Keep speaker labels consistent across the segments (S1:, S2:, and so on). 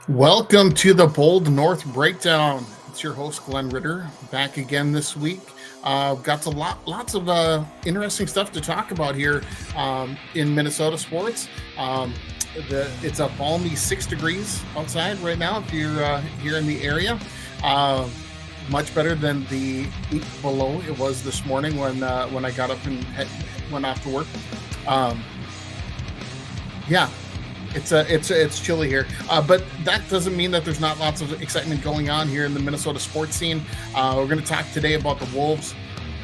S1: Welcome to the Bold North Breakdown. It's your host Glen Ritter back again this week. Got lots of interesting stuff to talk about here in Minnesota sports. It's a balmy 6 degrees outside right now if you're here in the area. Much better than the 8 below it was this morning when I got up and went off to work. It's chilly here, but that doesn't mean that there's not lots of excitement going on here in the Minnesota sports scene. We're going to talk today about the Wolves.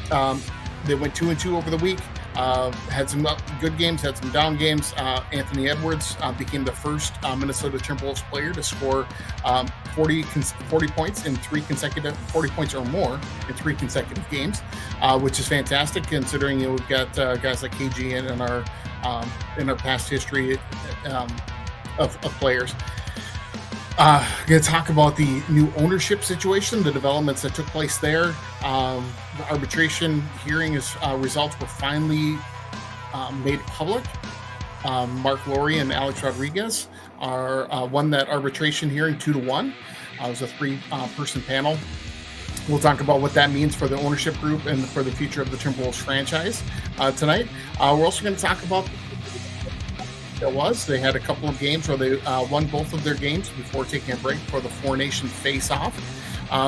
S1: They went 2-2 over the week. Had some good games, had some down games. Anthony Edwards became the first Minnesota Timberwolves player to score 40 points in 3 consecutive 40 points or more in 3 consecutive games, which is fantastic considering we've got guys like KG in our past history of players. Going to talk about the new ownership situation, the developments that took place there. The arbitration hearing results were finally made public. Mark Lowry and Alex Rodriguez won that arbitration hearing 2-1. It was a 3-person panel. We'll talk about what that means for the ownership group and for the future of the Timberwolves franchise tonight. We're also going to talk about they had a couple of games where they won both of their games before taking a break for the Four Nation face-off.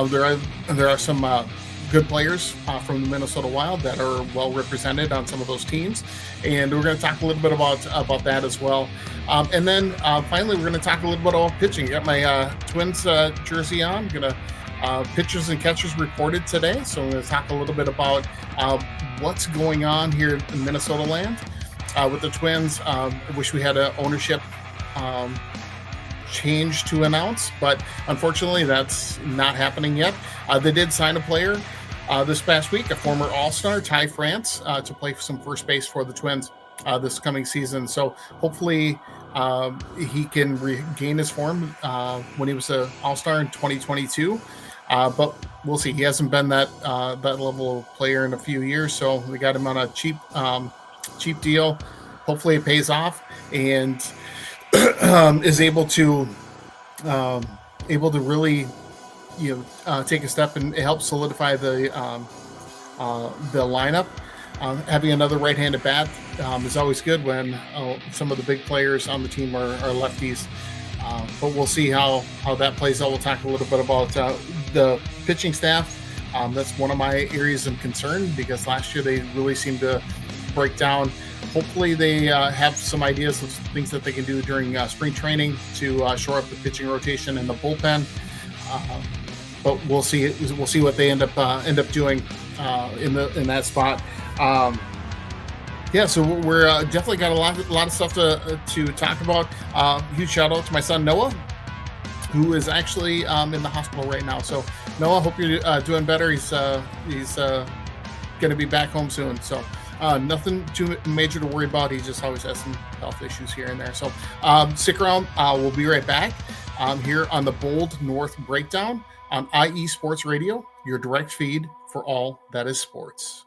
S1: There are some good players from the Minnesota Wild that are well represented on some of those teams, and we're going to talk a little bit about that as well. And then finally, we're going to talk a little bit about pitching. Got my Twins jersey on. I'm going to pitchers and catchers reported today, so I'm going to talk a little bit about what's going on here in Minnesota land. With the Twins, wish we had an ownership change to announce, but unfortunately that's not happening yet. They did sign a player this past week, a former All-Star, Ty France, to play some first base for the Twins this coming season. So hopefully he can regain his form when he was an All-Star in 2022. But we'll see. He hasn't been that level of player in a few years, so we got him on a cheap deal. Hopefully it pays off and is able to really take a step and help solidify the lineup. Having another right-handed bat is always good when some of the big players on the team are lefties. But we'll see how that plays out. We'll talk a little bit about the pitching staff. That's one of my areas of concern because last year they really seemed to break down. Hopefully they have some ideas of things that they can do during spring training to shore up the pitching rotation and the bullpen. But we'll see what they end up doing in that spot. So we're definitely got a lot of stuff to talk about. Huge shout out to my son Noah, who is actually in the hospital right now. So Noah, hope you're doing better. He's going to be back home soon. So nothing too major to worry about. He just always has some health issues here and there. So stick around. We'll be right back here on the Bold North Breakdown on IE Sports Radio, your direct feed for all that is sports.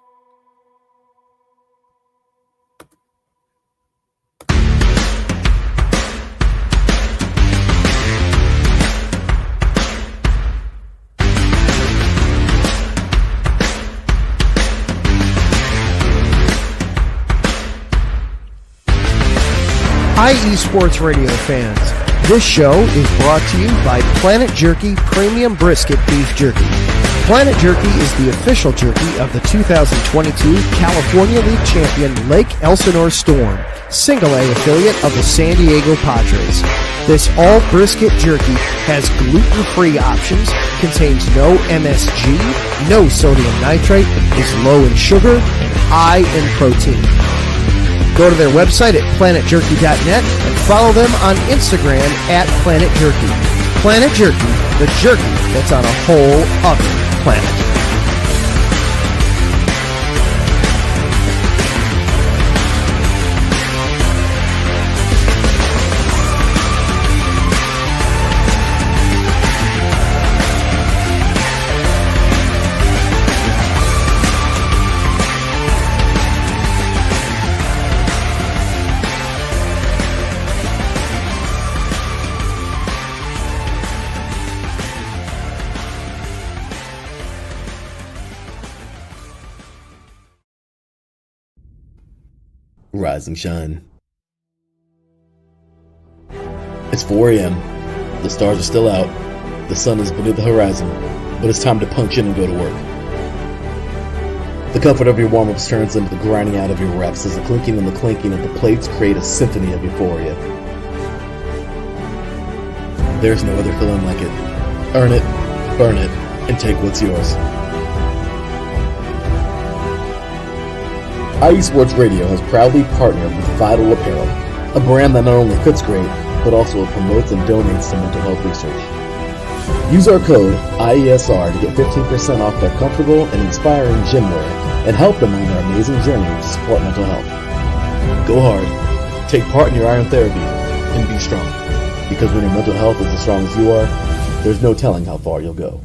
S2: IE Sports Radio fans, this show is brought to you by Planet Jerky Premium Brisket Beef Jerky. Planet Jerky is the official jerky of the 2022 California League champion Lake Elsinore Storm, Single A affiliate of the San Diego Padres. This all brisket jerky has gluten-free options, contains no MSG, no sodium nitrate, is low in sugar, and high in protein. Go to their website at planetjerky.net and follow them on Instagram at Planet Jerky. Planet Jerky, the jerky that's on a whole other planet.
S3: rise and shine. It's 4 a.m. The stars are still out. The sun is beneath the horizon, but it's time to punch in and go to work. The comfort of your warm-ups turns into the grinding out of your reps as the clinking and the clanking of the plates create a symphony of euphoria. There's no other feeling like it. Earn it, burn it, and take what's yours. IE Sports Radio has proudly partnered with Vital Apparel, a brand that not only fits great, but also promotes and donates to mental health research. Use our code IESR to get 15% off their comfortable and inspiring gym wear and help them on their amazing journey to support mental health. Go hard, take part in your iron therapy, and be strong. Because when your mental health is as strong as you are, there's no telling how far you'll go.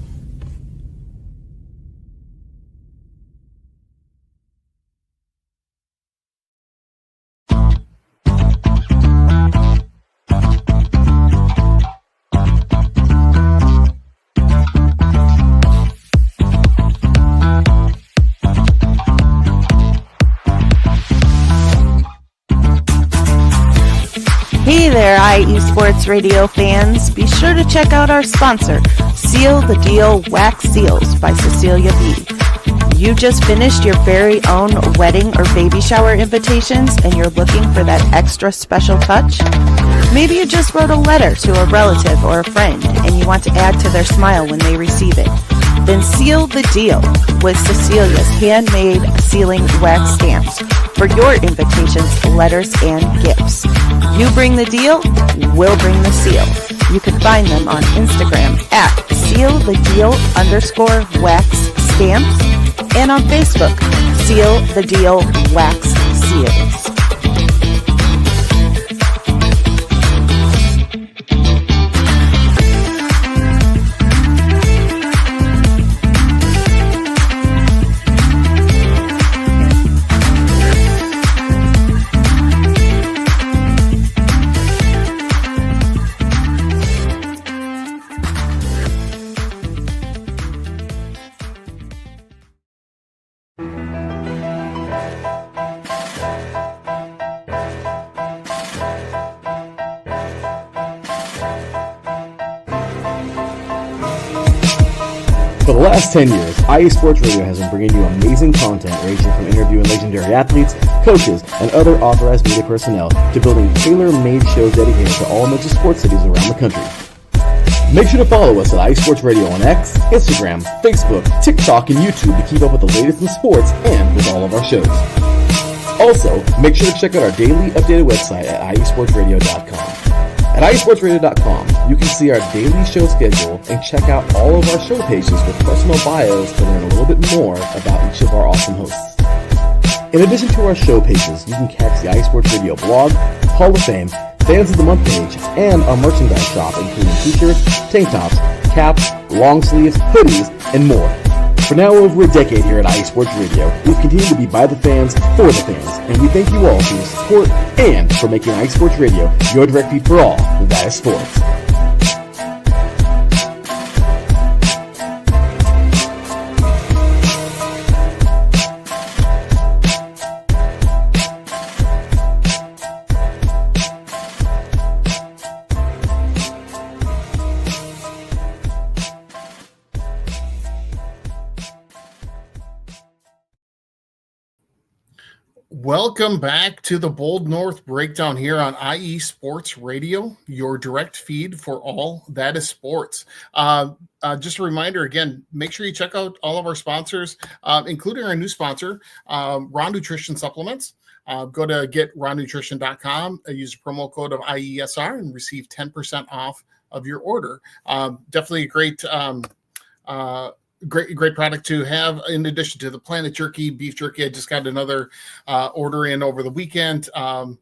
S4: Hey there, IE Sports Radio fans. Be sure to check out our sponsor, Seal the Deal Wax Seals by Cecilia B. You just finished your very own wedding or baby shower invitations and you're looking for that extra special touch? Maybe you just wrote a letter to a relative or a friend and you want to add to their smile when they receive it. Then seal the deal with Cecilia's handmade sealing wax stamps for your invitations, letters, and gifts. You bring the deal, we'll bring the seal. You can find them on Instagram at sealthedeal_wax stamps and on Facebook, Seal the Deal Wax Seals.
S3: For the last 10 years, IE Sports Radio has been bringing you amazing content ranging from interviewing legendary athletes, coaches, and other authorized media personnel to building tailor-made shows dedicated to all major sports cities around the country. Make sure to follow us at IE Sports Radio on X, Instagram, Facebook, TikTok, and YouTube to keep up with the latest in sports and with all of our shows. Also, make sure to check out our daily updated website at iesportsradio.com. At iesportsradio.com, you can see our daily show schedule and check out all of our show pages with personal bios to learn a little bit more about each of our awesome hosts. In addition to our show pages, you can catch the IE Sports Radio blog, Hall of Fame, Fans of the Month page, and our merchandise shop including t-shirts, tank tops, caps, long sleeves, hoodies, and more. For now over a decade here at IE Sports Radio, we've continued to be by the fans, for the fans, and we thank you all for your support and for making IE Sports Radio your direct feed for all that is sports.
S1: Welcome back to the Bold North Breakdown here on IE Sports Radio, your direct feed for all that is sports. Just a reminder, again, make sure you check out all of our sponsors, including our new sponsor, Raw Nutrition Supplements. Go to getrawnutrition.com, use the promo code of IESR and receive 10% off of your order. Definitely a great great product to have in addition to the Planet Jerky, beef jerky. I just got another order in over the weekend and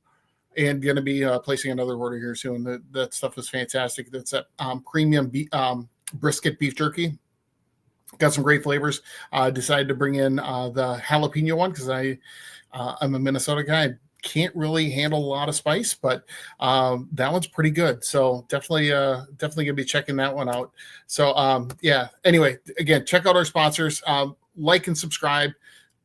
S1: going to be placing another order here soon. That stuff is fantastic. That's that premium brisket beef jerky. Got some great flavors. Decided to bring in the jalapeno one because I'm a Minnesota guy. Can't really handle a lot of spice, but that one's pretty good. So definitely gonna be checking that one out. So yeah. Anyway, again, check out our sponsors. Like and subscribe.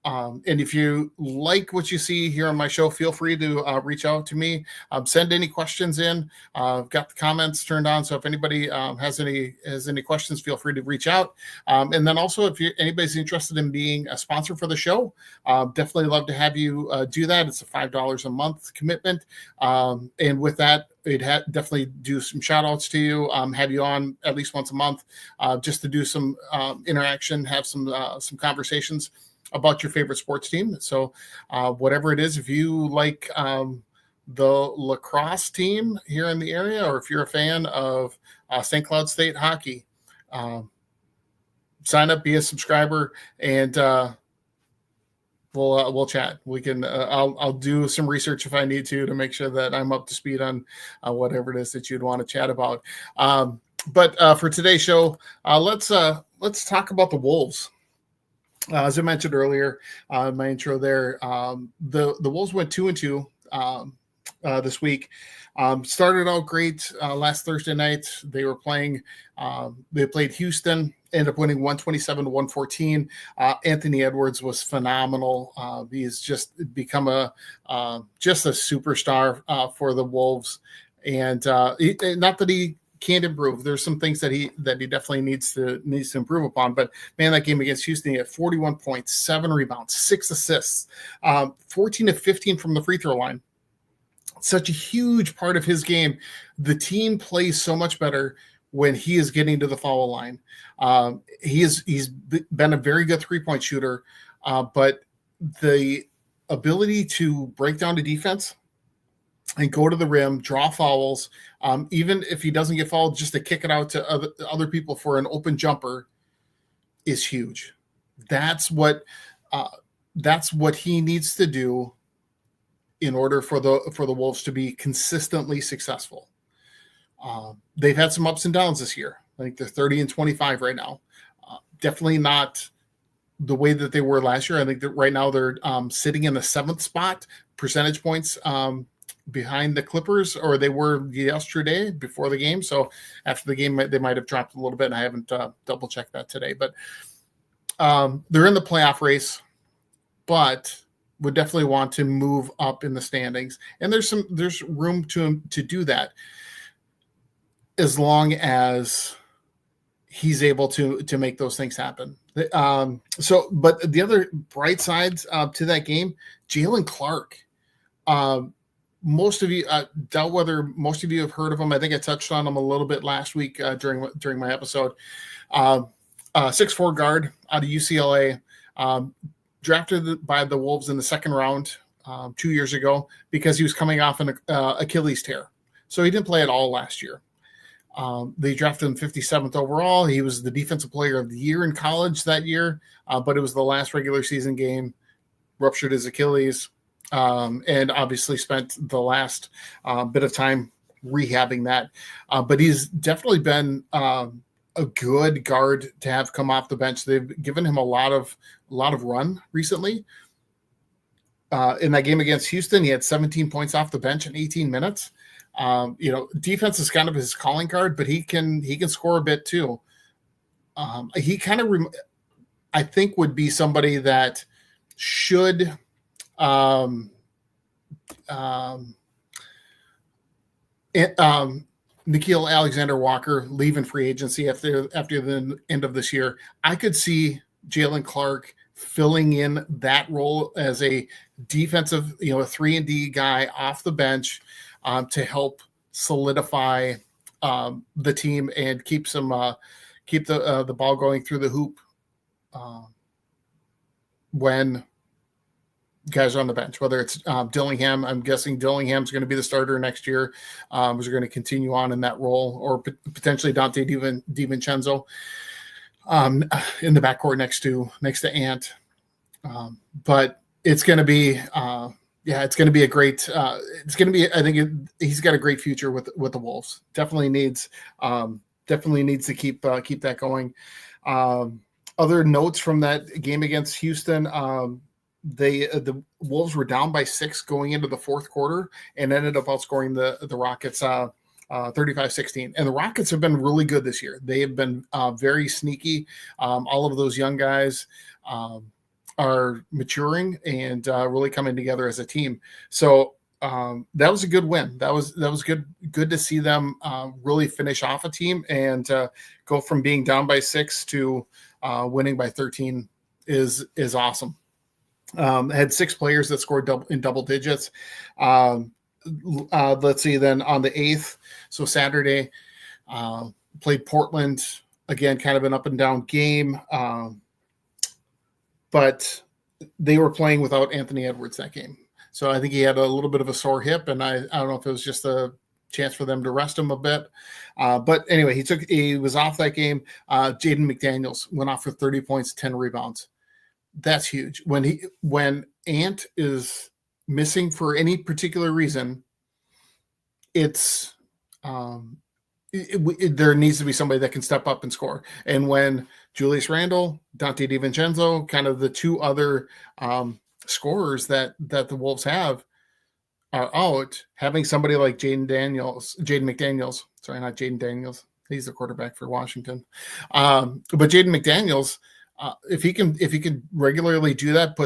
S1: And if you like what you see here on my show, feel free to reach out to me. Send any questions in. I've got the comments turned on, so if anybody has any questions, feel free to reach out. And then also, if anybody's interested in being a sponsor for the show, definitely love to have you do that. It's a $5 a month commitment. And with that, we'd definitely do some shout outs to you, have you on at least once a month, just to do some interaction, have some conversations about your favorite sports team. So whatever it is, if you like the lacrosse team here in the area, or if you're a fan of St. Cloud State hockey, sign up, be a subscriber, and we'll chat. We can I'll do some research if I need to make sure that I'm up to speed on whatever it is that you'd want to chat about. But for today's show, let's talk about the Wolves. As I mentioned earlier, my intro there, the Wolves went 2-2 this week. Started out great last Thursday night. They were playing. They played Houston. Ended up winning 127-114. Anthony Edwards was phenomenal. He's just become just a superstar for the Wolves, and not that he can't improve. There's some things that he definitely needs to improve upon. But man, that game against Houston, he had 41 points, 7 rebounds, 6 assists, 14 of 15 from the free throw line. Such a huge part of his game. The team plays so much better when he is getting to the foul line. He's been a very good 3-point shooter, but the ability to break down the defense and go to the rim, draw fouls, even if he doesn't get fouled, just to kick it out to other people for an open jumper is huge. That's what he needs to do in order for the Wolves to be consistently successful. They've had some ups and downs this year. I think they're 30-25 right now. Definitely not the way that they were last year. I think that right now they're sitting in the 7th spot, percentage points behind the Clippers, or they were yesterday before the game. So after the game, they might have dropped a little bit, and I haven't double checked that today. But they're in the playoff race, but would definitely want to move up in the standings. And there's room to do that, as long as he's able to make those things happen. But the other bright sides to that game, Jalen Clark. Most of you, doubt whether most of you have heard of him. I think I touched on him a little bit last week during my episode. 6'4" guard out of UCLA, drafted by the Wolves in the 2nd round 2 years ago because he was coming off an Achilles tear. So he didn't play at all last year. They drafted him 57th overall. He was the defensive player of the year in college that year, but it was the last regular season game, ruptured his Achilles, and obviously spent the last bit of time rehabbing that. But he's definitely been a good guard to have come off the bench. They've given him a lot of run recently. In that game against Houston, he had 17 points off the bench in 18 minutes. Defense is kind of his calling card, but he can score a bit too. He kind of, I think, would be somebody that should Nickeil Alexander-Walker leaving free agency after the end of this year. I could see Jalen Clark filling in that role as a defensive, a 3-and-D guy off the bench to help solidify the team and keep the ball going through the hoop when guys are on the bench, whether it's Dillingham. I'm guessing Dillingham's going to be the starter next year. Is going to continue on in that role, or potentially Dante DiVincenzo in the backcourt next to Ant. But it's going to be, it's going to be a great. It's going to be. I think he's got a great future with the Wolves. Definitely needs to keep that going. Other notes from that game against Houston. The Wolves were down by 6 going into the 4th quarter and ended up outscoring the Rockets 35-16. And the Rockets have been really good this year. They have been very sneaky. All of those young guys are maturing and really coming together as a team. So that was a good win. That was good to see them really finish off a team and go from being down by 6 to winning by 13 is awesome. Had 6 players that scored in double digits. Let's see, then on the 8th, so Saturday, played Portland. Again, kind of an up and down game. But they were playing without Anthony Edwards that game. So I think he had a little bit of a sore hip, and I don't know if it was just a chance for them to rest him a bit. But anyway, he was off that game. Jaden McDaniels went off for 30 points, 10 rebounds. That's huge. When Ant is missing for any particular reason, it's there needs to be somebody that can step up and score. And when Julius Randle, Dante DiVincenzo, kind of the 2 other scorers that the Wolves have are out, having somebody like Jaden McDaniels, sorry, not Jaden Daniels. He's the quarterback for Washington. But Jaden McDaniels, if he can regularly do that,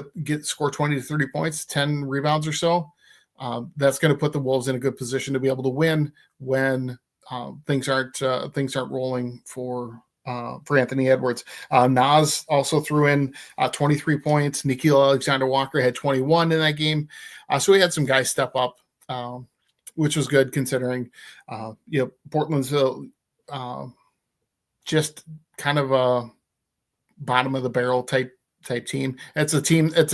S1: score 20 to 30 points, 10 rebounds or so, that's going to put the Wolves in a good position to be able to win when things aren't rolling for Anthony Edwards. Nas also threw in 23 points. Nickeil Alexander-Walker had 21 in that game. So we had some guys step up, which was good considering Portland's just kind of a bottom of the barrel type team. It's a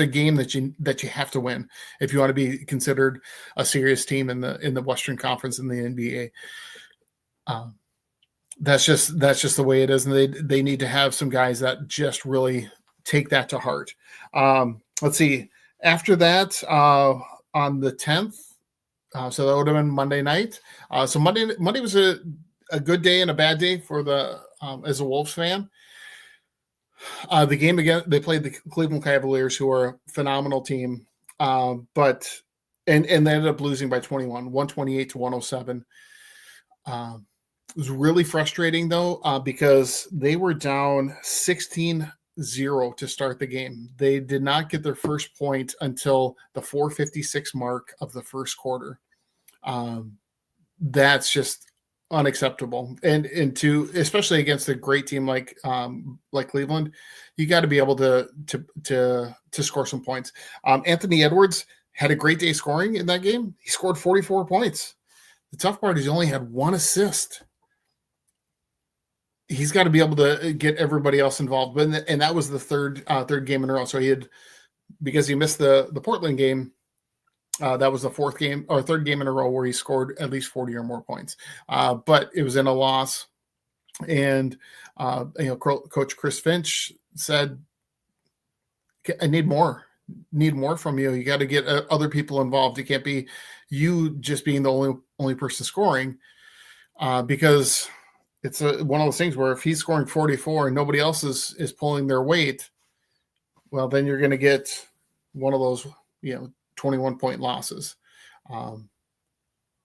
S1: game that you have to win if you want to be considered a serious team in the Western Conference in the NBA. That's just the way it is, and they need to have some guys that just really take that to heart. Let's see. After that, on the 10th, so that would have been Monday night. So Monday was a good day and a bad day for the as a Wolves fan. The game again, they played the Cleveland Cavaliers, who are a phenomenal team, but they ended up losing by 21, 128 to 107. It was really frustrating, though, because they were down 16-0 to start the game. They did not get their first point until the 4:56 mark of the first quarter. That's just unacceptable. And especially against a great team like Cleveland, you got to be able to score some points. Anthony Edwards had a great day scoring in that game. He scored 44 points. The tough part is he only had 1 assist. He's got to be able to get everybody else involved. And that was the third game in a row. So because he missed the Portland game, that was the third game in a row where he scored at least 40 or more points. But it was in a loss. And, Coach Chris Finch said, I need more from you. You got to get other people involved. It can't be you just being the only person scoring, because it's one of those things where if he's scoring 44 and nobody else is pulling their weight, well, then you're going to get one of those, 21-point losses.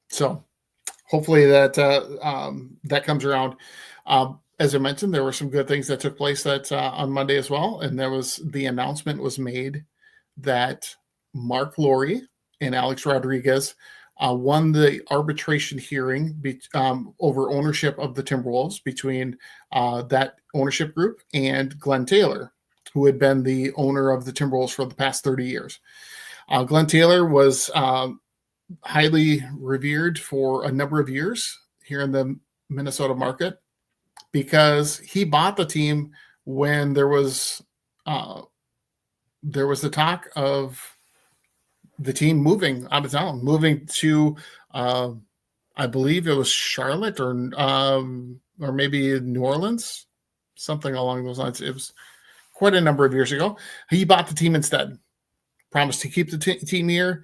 S1: So hopefully that comes around. As I mentioned, there were some good things that took place on Monday as well. And the announcement was made that Mark Lowry and Alex Rodriguez won the arbitration hearing over ownership of the Timberwolves between that ownership group and Glen Taylor, who had been the owner of the Timberwolves for the past 30 years. Glen Taylor was highly revered for a number of years here in the Minnesota market because he bought the team when there was the talk of the team moving out of town, moving to, I believe it was Charlotte or maybe New Orleans, something along those lines. It was quite a number of years ago. He bought the team instead, promised to keep the team here.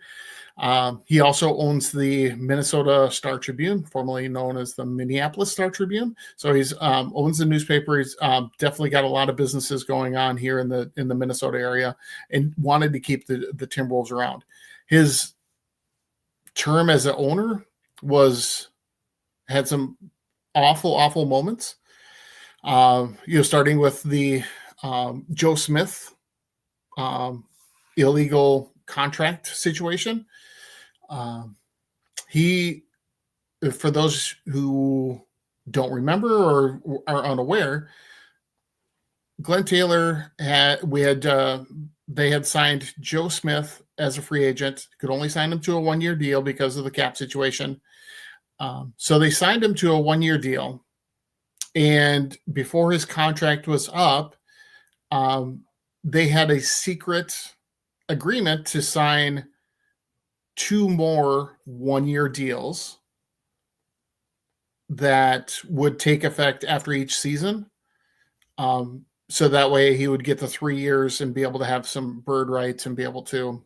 S1: He also owns the Minnesota Star Tribune, formerly known as the Minneapolis Star Tribune. So he's owns the newspaper. He's definitely got a lot of businesses going on here in the Minnesota area, and wanted to keep the Timberwolves around. His term as an owner had some awful moments. Starting with the Joe Smith illegal contract situation. He, for those who don't remember or are unaware, Glenn Taylor they had signed Joe Smith as a free agent. Could only sign him to a 1-year deal because of the cap situation. So they signed him to a 1-year deal. And before his contract was up, they had a secret agreement to sign 2 more 1-year deals that would take effect after each season. So that way he would get the 3 years and be able to have some bird rights and be able to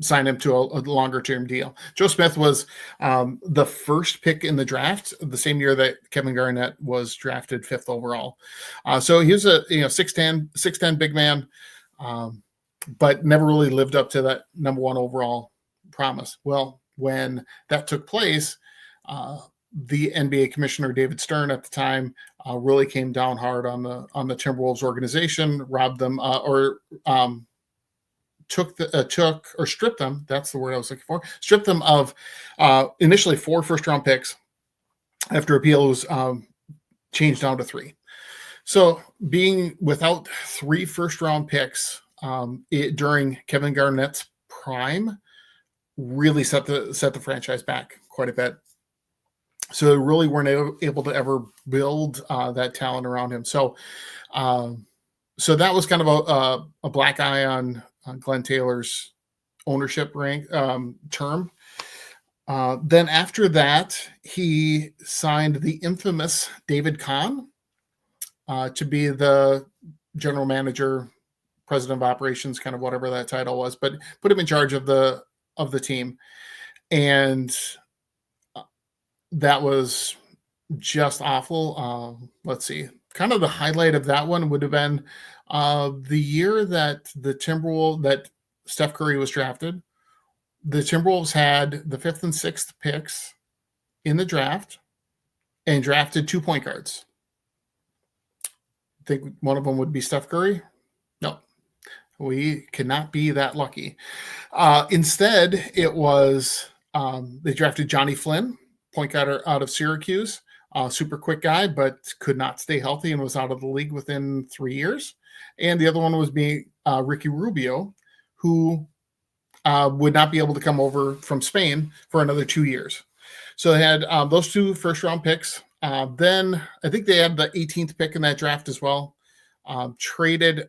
S1: sign him to a longer term deal. Joe Smith was the first pick in the draft the same year that Kevin Garnett was drafted 5th overall. So he was a 6'10" big man, but never really lived up to that number 1 overall promise. Well, when that took place, the NBA commissioner David Stern at the time really came down hard on the Timberwolves organization, robbed them stripped them. That's the word I was looking for. Stripped them of initially 4 first-round picks. After appeal was changed down to 3. So being without 3 first-round picks during Kevin Garnett's prime really set the franchise back quite a bit. So they really weren't able to ever build that talent around him. So that was kind of a black eye on Glenn Taylor's ownership term. Then after that, he signed the infamous David Kahn to be the general manager, president of operations, kind of whatever that title was, but put him in charge of the team. And that was just awful. Let's see. Kind of the highlight of that one would have been the year that that Steph Curry was drafted. The Timberwolves had the 5th and 6th picks in the draft and drafted 2 point guards. I think one of them would be Steph Curry. No, we cannot be that lucky. Instead, it was they drafted Johnny Flynn, point guard out of Syracuse. Super quick guy, but could not stay healthy and was out of the league within 3 years. And the other one was Ricky Rubio, who would not be able to come over from Spain for another 2 years. So they had those 2 first-round picks. Then I think they had the 18th pick in that draft as well. Traded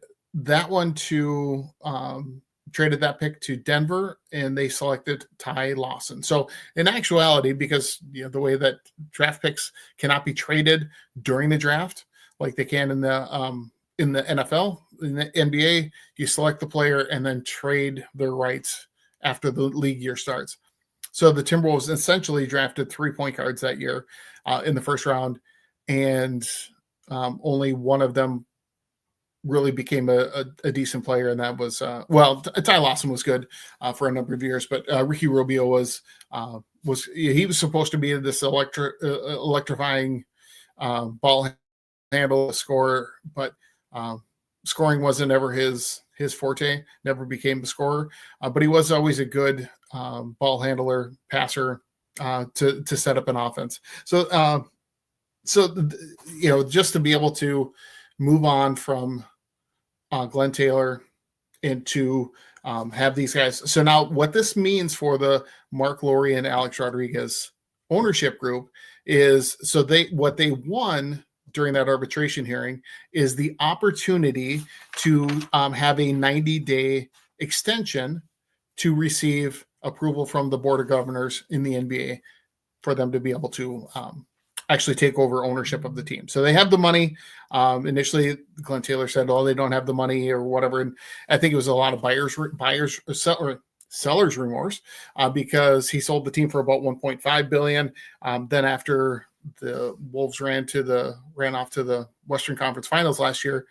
S1: that pick to Denver, and they selected Ty Lawson. So in actuality, because the way that draft picks cannot be traded during the draft like they can in the NFL, in the NBA, you select the player and then trade their rights after the league year starts. So the Timberwolves essentially drafted 3 point guards that year in the first round, and only one of them really became a decent player, and that was Ty Lawson was good for a number of years, but Ricky Rubio was supposed to be this electrifying ball handle scorer, but scoring wasn't ever his forte. Never became the scorer, but he was always a good ball handler, passer to set up an offense. So just to be able to move on from Glenn Taylor and to have these guys. So now what this means for the Mark Lowry and Alex Rodriguez ownership group is, what they won during that arbitration hearing is the opportunity to have a 90-day extension to receive approval from the Board of Governors in the NBA for them to be able to actually take over ownership of the team. So they have the money. Initially, Glenn Taylor said, "Oh, they don't have the money" or whatever. And I think it was a lot of seller's remorse because he sold the team for about $1.5 billion. Then after the Wolves ran off to the Western Conference Finals last year,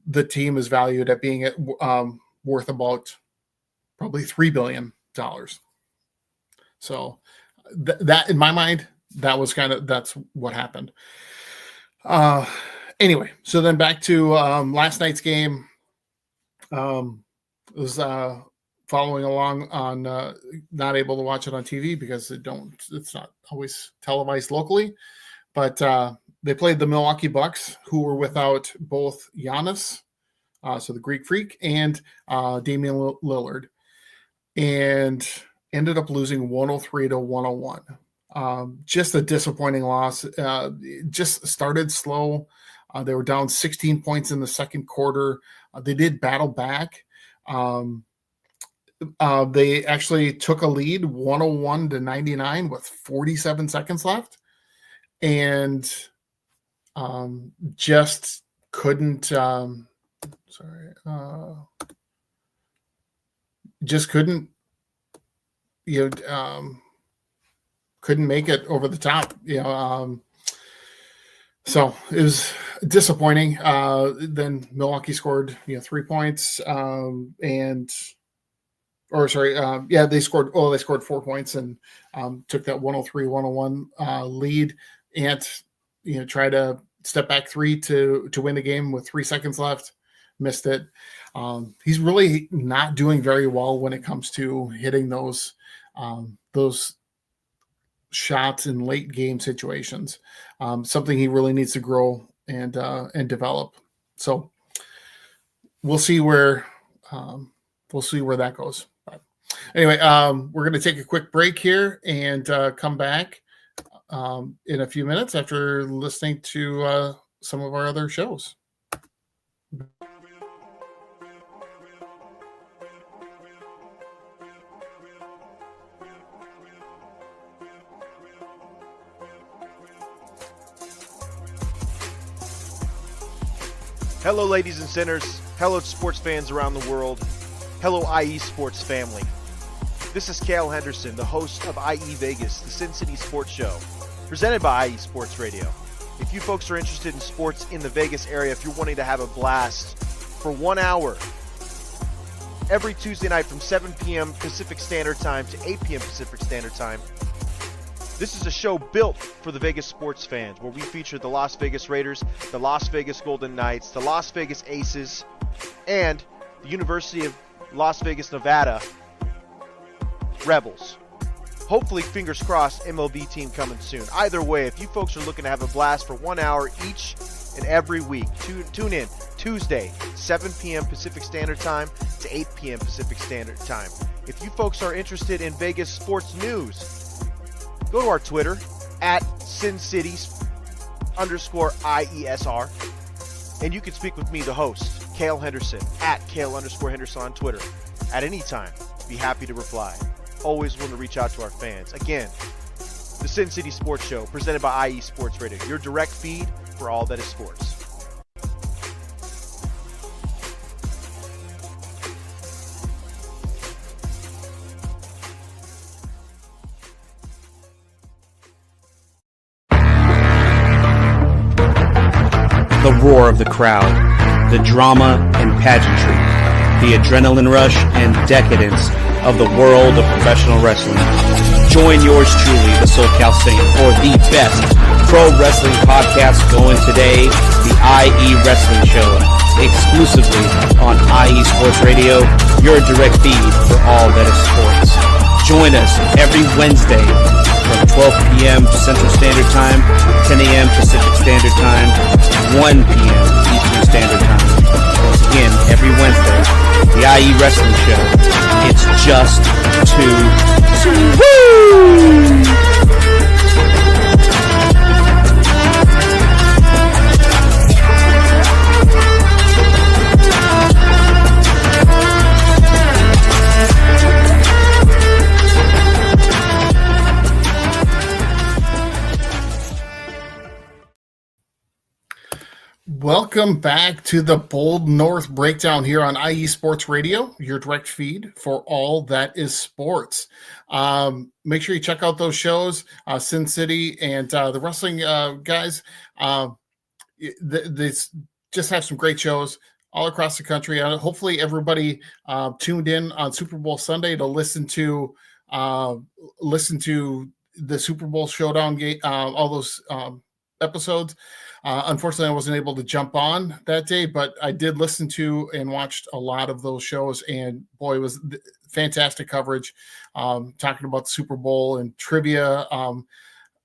S1: the team is valued at being worth about probably $3 billion. So that in my mind, that's what happened. Anyway, so then back to last night's game. Was following along on not able to watch it on TV because it's not always televised locally. But they played the Milwaukee Bucks, who were without both Giannis, so the Greek Freak, and Damian Lillard, and ended up losing 103-101. Just a disappointing loss. Just started slow. They were down 16 points in the second quarter. They did battle back. They actually took a lead 101-99 with 47 seconds left, and just couldn't couldn't make it over the top. So it was disappointing. Then Milwaukee scored 3 points, they scored 4 points and took that 103-101 lead, and try to step back 3 to win the game with 3 seconds left. Missed it. He's really not doing very well when it comes to hitting those shots in late game situations. Something he really needs to grow and develop. So we'll see where that goes. But anyway, we're going to take a quick break here and come back in a few minutes after listening to some of our other shows.
S5: Hello, ladies and sinners. Hello, sports fans around the world. Hello, IE Sports family. This is Cale Henderson, the host of IE Vegas, the Sin City Sports Show, presented by IE Sports Radio. If you folks are interested in sports in the Vegas area, if you're wanting to have a blast for 1 hour, every Tuesday night from 7 p.m. Pacific Standard Time to 8 p.m. Pacific Standard Time, this is a show built for the Vegas sports fans, where we feature the Las Vegas Raiders, the Las Vegas Golden Knights, the Las Vegas Aces, and the University of Las Vegas, Nevada Rebels. Hopefully, fingers crossed, MLB team coming soon. Either way, if you folks are looking to have a blast for 1 hour each and every week, tune in Tuesday, 7 p.m. Pacific Standard Time to 8 p.m. Pacific Standard Time. If you folks are interested in Vegas sports news, go to our Twitter at SinCities_IESR, and you can speak with me, the host, Cale Henderson, at Cale_Henderson on Twitter at any time. Be happy to reply. Always want to reach out to our fans. Again, the Sin City Sports Show, presented by IE Sports Radio, your direct feed for all that is sports.
S6: The roar of the crowd, the drama and pageantry, the adrenaline rush and decadence of the world of professional wrestling. Join yours truly, the SoCal Saint, for the best pro wrestling podcast going today, the IE Wrestling Show, exclusively on IE Sports Radio, your direct feed for all that is sports. Join us every Wednesday from 12 p.m. Central Standard Time, 10 a.m. Pacific Standard Time, 1 p.m. Eastern Standard Time. Once again, every Wednesday, the IE Wrestling Show. It's just too woo!
S1: Welcome back to the Bold North Breakdown here on IE Sports Radio, your direct feed for all that is sports. Make sure you check out those shows, Sin City and the wrestling guys. They just have some great shows all across the country. Hopefully everybody tuned in on Super Bowl Sunday to listen to the Super Bowl Showdown game, all those episodes. Unfortunately, I wasn't able to jump on that day, but I did listen to and watched a lot of those shows, and boy, it was fantastic coverage, talking about the Super Bowl and trivia.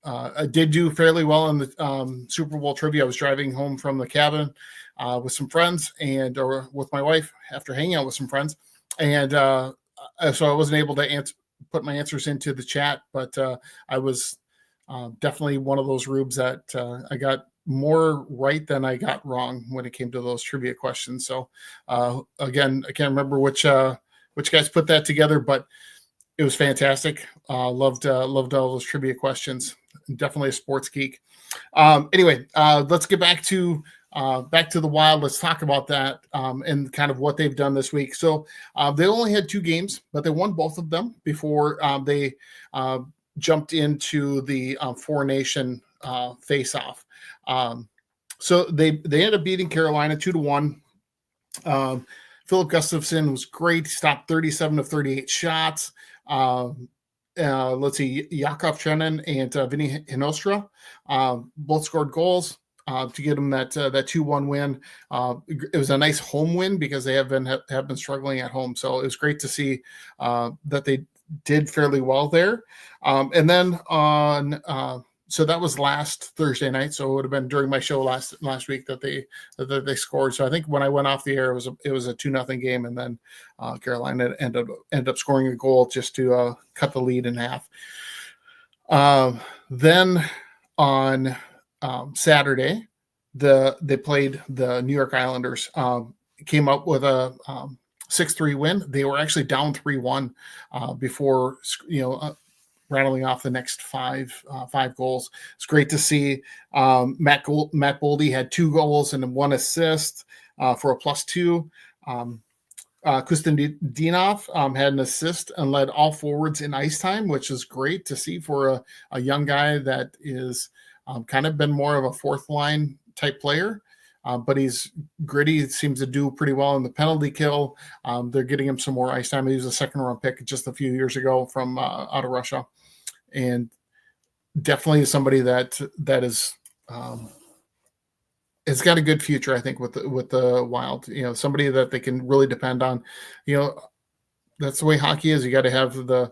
S1: I did do fairly well in the Super Bowl trivia. I was driving home from the cabin with some friends or with my wife after hanging out with some friends. And so I wasn't able to put my answers into the chat, but I was definitely one of those rubes that I got more right than I got wrong when it came to those trivia questions. So again, I can't remember which guys put that together, but it was fantastic. Loved all those trivia questions. Definitely a sports geek. Anyway, let's get back to the Wild. Let's talk about that and kind of what they've done this week. So they only had 2 games, but they won both of them before they jumped into the Four Nation face-off. So they ended up beating Carolina 2-1. Philip Gustafson was great. He stopped 37 of 38 shots. Let's see, Yakov Trenin and Vinny Hinostra both scored goals to get them that 2-1 win. It was a nice home win because they have been struggling at home. So it was great to see that they did fairly well there. And then so that was last Thursday night. So it would have been during my show last week that they scored. So I think when I went off the air, it was a 2-0 game, and then Carolina ended up scoring a goal just to cut the lead in half. Then on Saturday, they played the New York Islanders. Came up with a 6-3 win. They were actually down 3-1 before rattling off the next five goals. It's great to see. Matt Boldy had 2 goals and 1 assist for a +2. Kustendinov had an assist and led all forwards in ice time, which is great to see for a young guy that is kind of been more of a fourth line type player. But he's gritty. He seems to do pretty well in the penalty kill. They're getting him some more ice time. He was a second-round pick just a few years ago from out of Russia, and definitely somebody that is has got a good future, I think, with the Wild. Somebody that they can really depend on. That's the way hockey is. You got to have the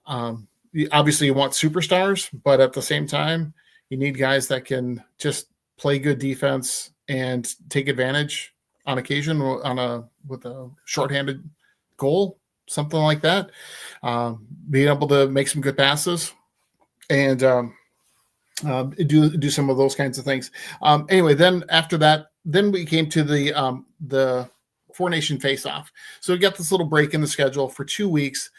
S1: obviously you want superstars, but at the same time, you need guys that can just play good defense and take advantage on occasion with a shorthanded goal, something like that. Being able to make some good passes and do some of those kinds of things. Anyway, then after that, then we came to the Four Nation face-off. So we got this little break in the schedule for 2 weeks,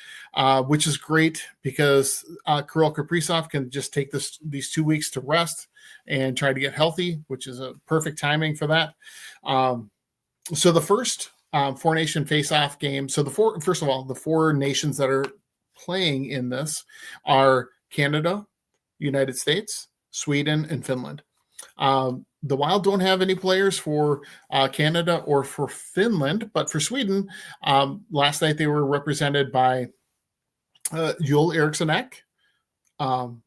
S1: which is great because Kirill Kaprizov can just take these 2 weeks to rest and try to get healthy, which is a perfect timing for that. So the first Four Nation face-off game. So first of all, the 4 nations that are playing in this are Canada, United States, Sweden, and Finland. The Wild don't have any players for Canada or for Finland, but for Sweden, last night they were represented by Joel Eriksson Ek, Philip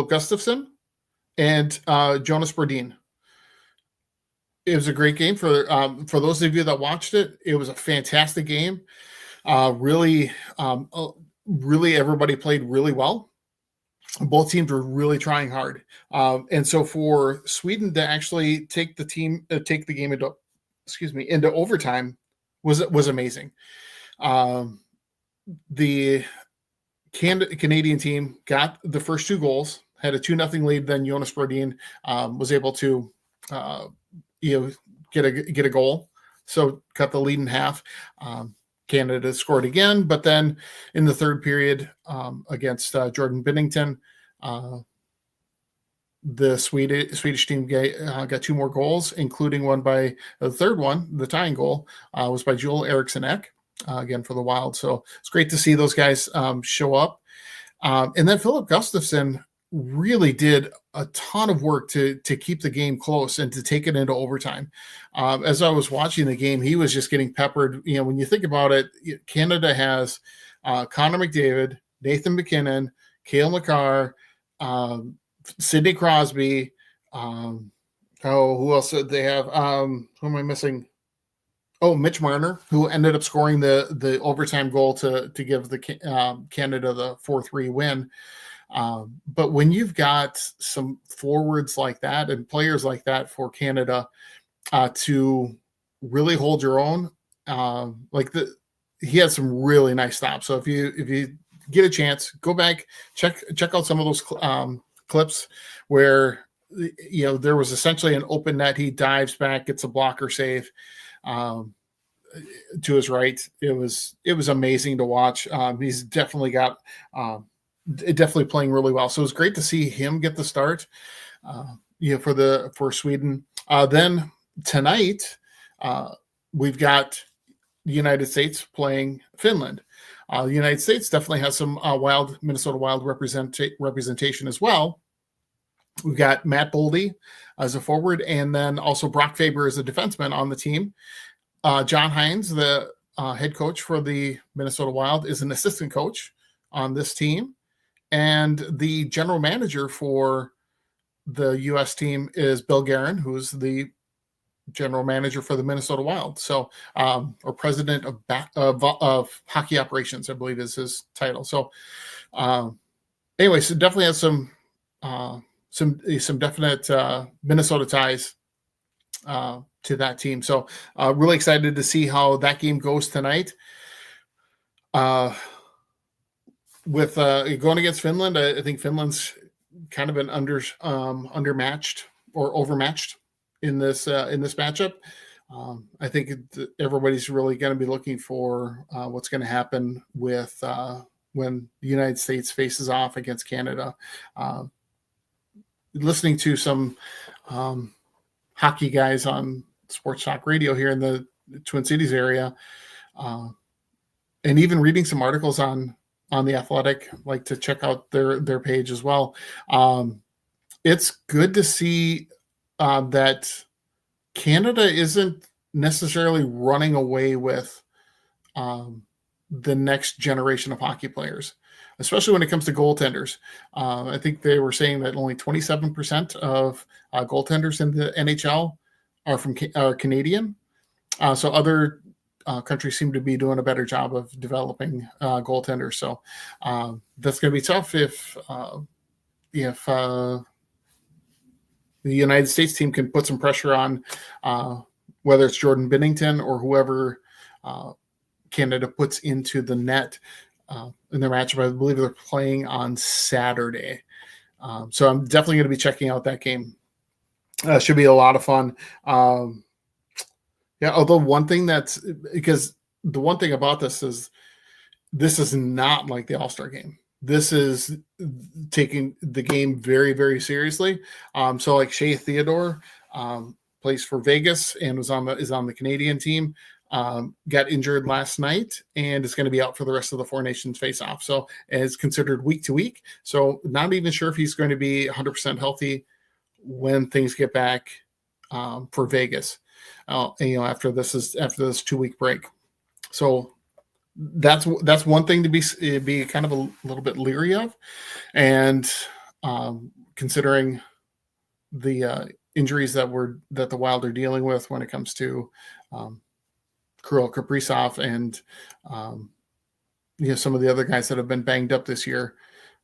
S1: Gustafson, and Jonas Brodin. It was a great game for those of you that watched it. It was a fantastic game. Really, everybody played really well. Both teams were really trying hard, and so for Sweden to actually take the game into overtime was amazing. The Canadian team got the first 2 goals, had a 2-0 lead. Then Jonas Brodin was able to get a goal, so cut the lead in half. Canada scored again, but then in the third period against Jordan Binnington, the Swedish team got 2 more goals, including one by the third one. The tying goal was by Joel Eriksson Ek, again for the Wild. So it's great to see those guys show up. And then Philip Gustafson really did a ton of work to keep the game close and to take it into overtime. As I was watching the game, he was just getting peppered. When you think about it, Canada has Connor McDavid, Nathan McKinnon, Cale Makar, Sidney Crosby, Who else did they have? Who am I missing? Oh, Mitch Marner, who ended up scoring the overtime goal to give the Canada the 4-3 win. But when you've got some forwards like that and players like that for Canada to really hold your own, he had some really nice stops. So if you get a chance, go back, check out some of those clips where there was essentially an open net. He dives back, gets a blocker save to his right. It was amazing to watch. He's definitely got definitely playing really well. So it was great to see him get the start. For Sweden. Then tonight we've got the United States playing Finland. The United States definitely has some Minnesota Wild representation as well. We've got Matt Boldy as a forward, and then also Brock Faber as a defenseman on the team. John Hines, the head coach for the Minnesota Wild, is an assistant coach on this team. And the general manager for the U.S. team is Bill Guerin, who's the general manager for the Minnesota Wild. So, or president of hockey operations, I believe is his title. So, anyway, so definitely has some definite Minnesota ties to that team. So, really excited to see how that game goes tonight. With going against Finland, I think Finland's kind of been undermatched or overmatched in this matchup. I think everybody's really going to be looking for what's going to happen with when the United States faces off against Canada. Listening to some hockey guys on Sports Talk Radio here in the Twin Cities area, and even reading some articles on The Athletic, like to check out their page as well. It's good to see that Canada isn't necessarily running away with the next generation of hockey players, especially when it comes to goaltenders. I think they were saying that only 27% of goaltenders in the NHL are Canadian. So other countries seem to be doing a better job of developing goaltenders. So that's going to be tough if the United States team can put some pressure on whether it's Jordan Binnington or whoever Canada puts into the net in their matchup. I believe they're playing on Saturday. So I'm definitely going to be checking out that game. Should be a lot of fun. Although because the one thing about this is not like the All-Star game. This is taking the game very, very seriously. So like Shea Theodore plays for Vegas and is on the Canadian team. Got injured last night and is going to be out for the rest of the Four Nations face-off. So it's considered week to week. So not even sure if he's going to be 100% healthy when things get back for Vegas. After this 2-week break. So that's one thing to be kind of a little bit leery of, and considering the injuries that the Wild are dealing with when it comes to Kirill Kaprizov and some of the other guys that have been banged up this year,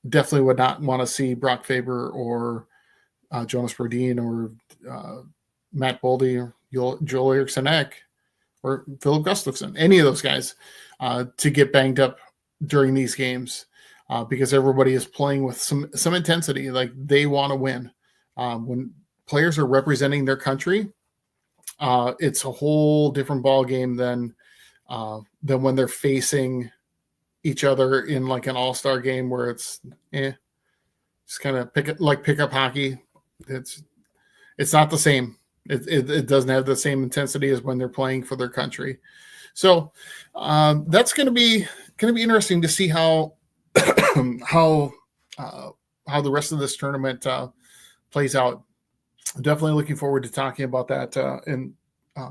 S1: definitely would not want to see Brock Faber or Jonas Brodin or Matt Boldy or Joel Eriksson Ek or Philip Gustafsson, any of those guys, to get banged up during these games because everybody is playing with some intensity. Like they want to win. When players are representing their country, it's a whole different ball game than when they're facing each other in like an all-star game where it's just kind of pickup hockey. It's not the same. It doesn't have the same intensity as when they're playing for their country. So that's going to be interesting to see how the rest of this tournament plays out. Definitely looking forward to talking about that in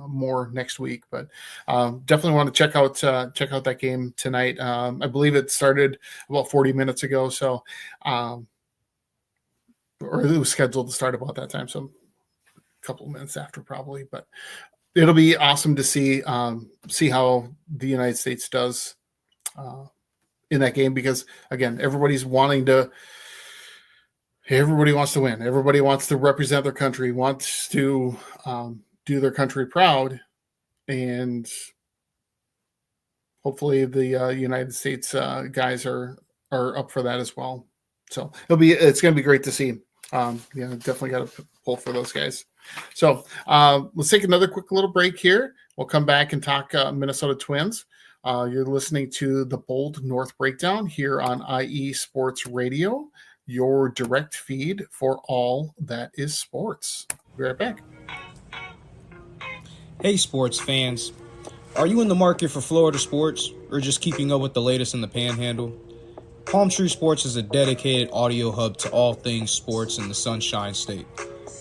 S1: more next week. But definitely want to check out that game tonight. I believe it started about 40 minutes ago. So or it was scheduled to start about that time. So a couple of minutes after probably, but it'll be awesome to see how the United States does in that game, because again, everybody wants to win. Everybody wants to represent their country, wants to do their country proud, and hopefully the United States guys are up for that as well. So it's going to be great to see. Definitely got to pull for those guys. So let's take another quick little break here. We'll come back and talk Minnesota Twins. You're listening to the Bold North Breakdown here on IE Sports Radio, your direct feed for all that is sports. Be right back.
S7: Hey, sports fans. Are you in the market for Florida sports or just keeping up with the latest in the Panhandle? Palm Tree Sports is a dedicated audio hub to all things sports in the Sunshine State.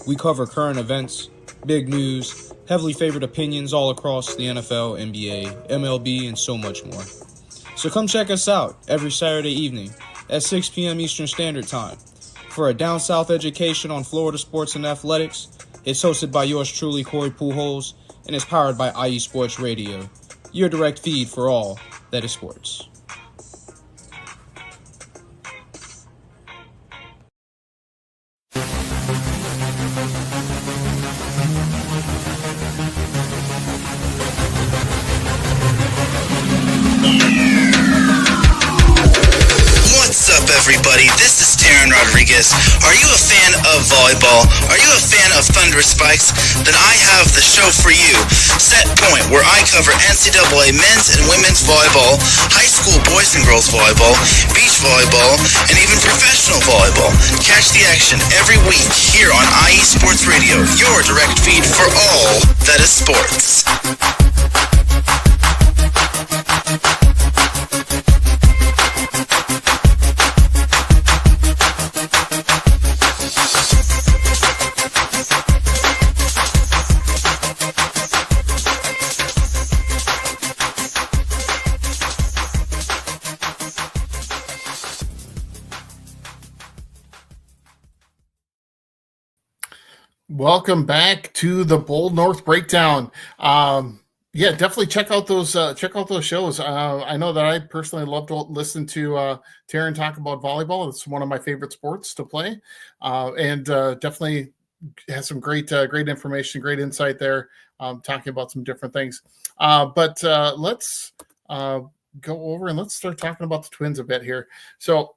S7: We cover current events, big news, heavily favored opinions all across the NFL, NBA, MLB, and so much more. So come check us out every Saturday evening at 6 p.m. Eastern Standard Time. For a down south education on Florida sports and athletics, it's hosted by yours truly, Corey Pujols, and is powered by IE Sports Radio, your direct feed for all that is sports.
S8: Everybody, this is Taryn Rodriguez. Are you a fan of volleyball? Are you a fan of Thunder Spikes? Then I have the show for you, Set Point, where I cover NCAA men's and women's volleyball, high school boys and girls volleyball, beach volleyball, and even professional volleyball. Catch the action every week here on IE Sports Radio, your direct feed for all that is sports.
S1: Welcome back to the Bold North Breakdown. Definitely check out those shows. I know that I personally love to listen to Taryn talk about volleyball. It's one of my favorite sports to play, and definitely has some great information, great insight there, talking about some different things. But let's go over and let's start talking about the Twins a bit here. So,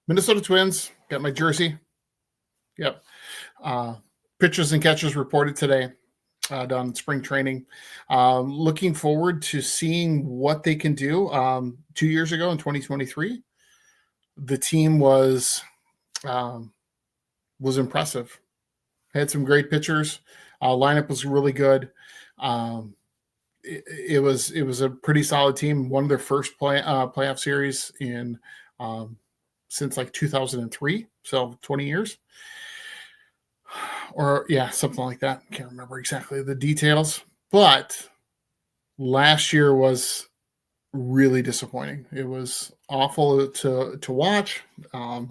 S1: Minnesota Twins, got my jersey. Yep. Pitchers and catchers reported today down in spring training. Looking forward to seeing what they can do. 2 years ago in 2023, the team was impressive. Had some great pitchers. Lineup was really good. It was a pretty solid team. Won their first playoff series in since like 2003, so 20 years. Or something like that. Can't remember exactly the details, but last year was really disappointing. It was awful to watch. I